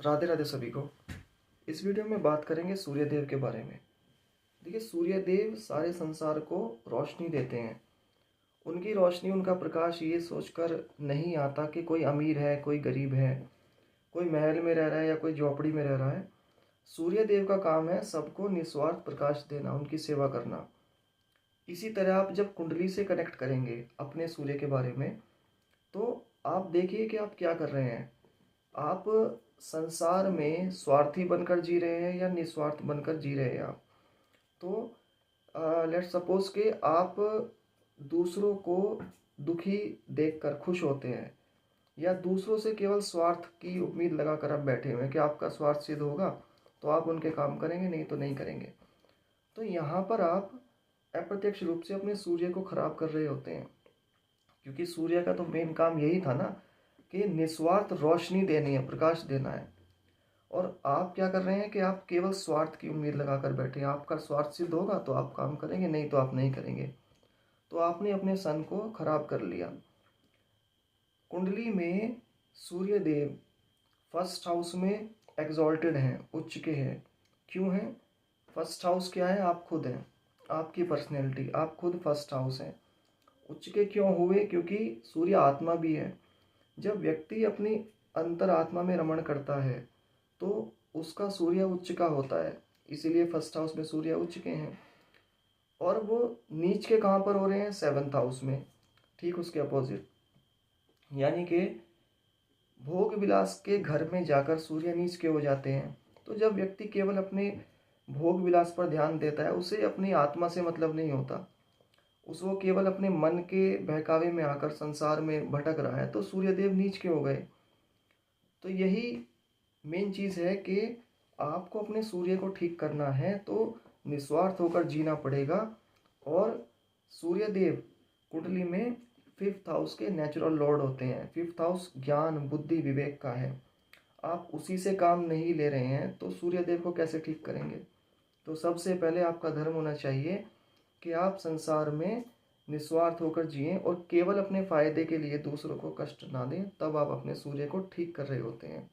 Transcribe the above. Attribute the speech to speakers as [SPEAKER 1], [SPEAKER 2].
[SPEAKER 1] राधे राधे सभी को। इस वीडियो में बात करेंगे सूर्य देव के बारे में। देखिए, सूर्य देव सारे संसार को रोशनी देते हैं। उनकी रोशनी, उनका प्रकाश ये सोचकर नहीं आता कि कोई अमीर है, कोई गरीब है, कोई महल में रह रहा है या कोई झोपड़ी में रह रहा है। सूर्य देव का काम है सबको निस्वार्थ प्रकाश देना, उनकी सेवा करना। इसी तरह आप जब कुंडली से कनेक्ट करेंगे अपने सूर्य के बारे में, तो आप देखिए कि आप क्या कर रहे हैं। आप संसार में स्वार्थी बनकर जी रहे हैं या निस्वार्थ बनकर जी रहे हैं आप। तो लेट्स सपोज कि आप दूसरों को दुखी देखकर खुश होते हैं, या दूसरों से केवल स्वार्थ की उम्मीद लगाकर आप बैठे हुए हैं कि आपका स्वार्थ सिद्ध होगा तो आप उनके काम करेंगे, नहीं तो नहीं करेंगे। तो यहाँ पर आप अप्रत्यक्ष रूप से अपने सूर्य को खराब कर रहे होते हैं, क्योंकि सूर्य का तो मेन काम यही था ना कि निस्वार्थ रोशनी देनी है, प्रकाश देना है। और आप क्या कर रहे हैं कि आप केवल स्वार्थ की उम्मीद लगाकर बैठे हैं। आपका स्वार्थ सिद्ध होगा तो आप काम करेंगे, नहीं तो आप नहीं करेंगे। तो आपने अपने सन को खराब कर लिया। कुंडली में सूर्य देव फर्स्ट हाउस में एग्जॉल्टेड हैं, उच्च के हैं। क्यों हैं? फर्स्ट हाउस क्या है? आप खुद हैं, आपकी पर्सनैलिटी, आप खुद फर्स्ट हाउस हैं। उच्च के क्यों हुए? क्योंकि सूर्य आत्मा भी है। जब व्यक्ति अपनी अंतर आत्मा में रमण करता है तो उसका सूर्य उच्च का होता है, इसीलिए फर्स्ट हाउस में सूर्य उच्च के हैं। और वो नीच के कहाँ पर हो रहे हैं? सेवंथ हाउस में, ठीक उसके अपोजिट। यानी कि भोग विलास के घर में जाकर सूर्य नीच के हो जाते हैं। तो जब व्यक्ति केवल अपने भोग विलास पर ध्यान देता है, उसे अपनी आत्मा से मतलब नहीं होता, वो केवल अपने मन के बहकावे में आकर संसार में भटक रहा है, तो सूर्यदेव नीच के हो गए। तो यही मेन चीज़ है कि आपको अपने सूर्य को ठीक करना है तो निस्वार्थ होकर जीना पड़ेगा। और सूर्य देव कुंडली में फिफ्थ हाउस के नेचुरल लॉर्ड होते हैं। फिफ्थ हाउस ज्ञान, बुद्धि, विवेक का है। आप उसी से काम नहीं ले रहे हैं तो सूर्य देव को कैसे ठीक करेंगे? तो सबसे पहले आपका धर्म होना चाहिए कि आप संसार में निस्वार्थ होकर जिएं और केवल अपने फायदे के लिए दूसरों को कष्ट ना दें। तब आप अपने सूर्य को ठीक कर रहे होते हैं।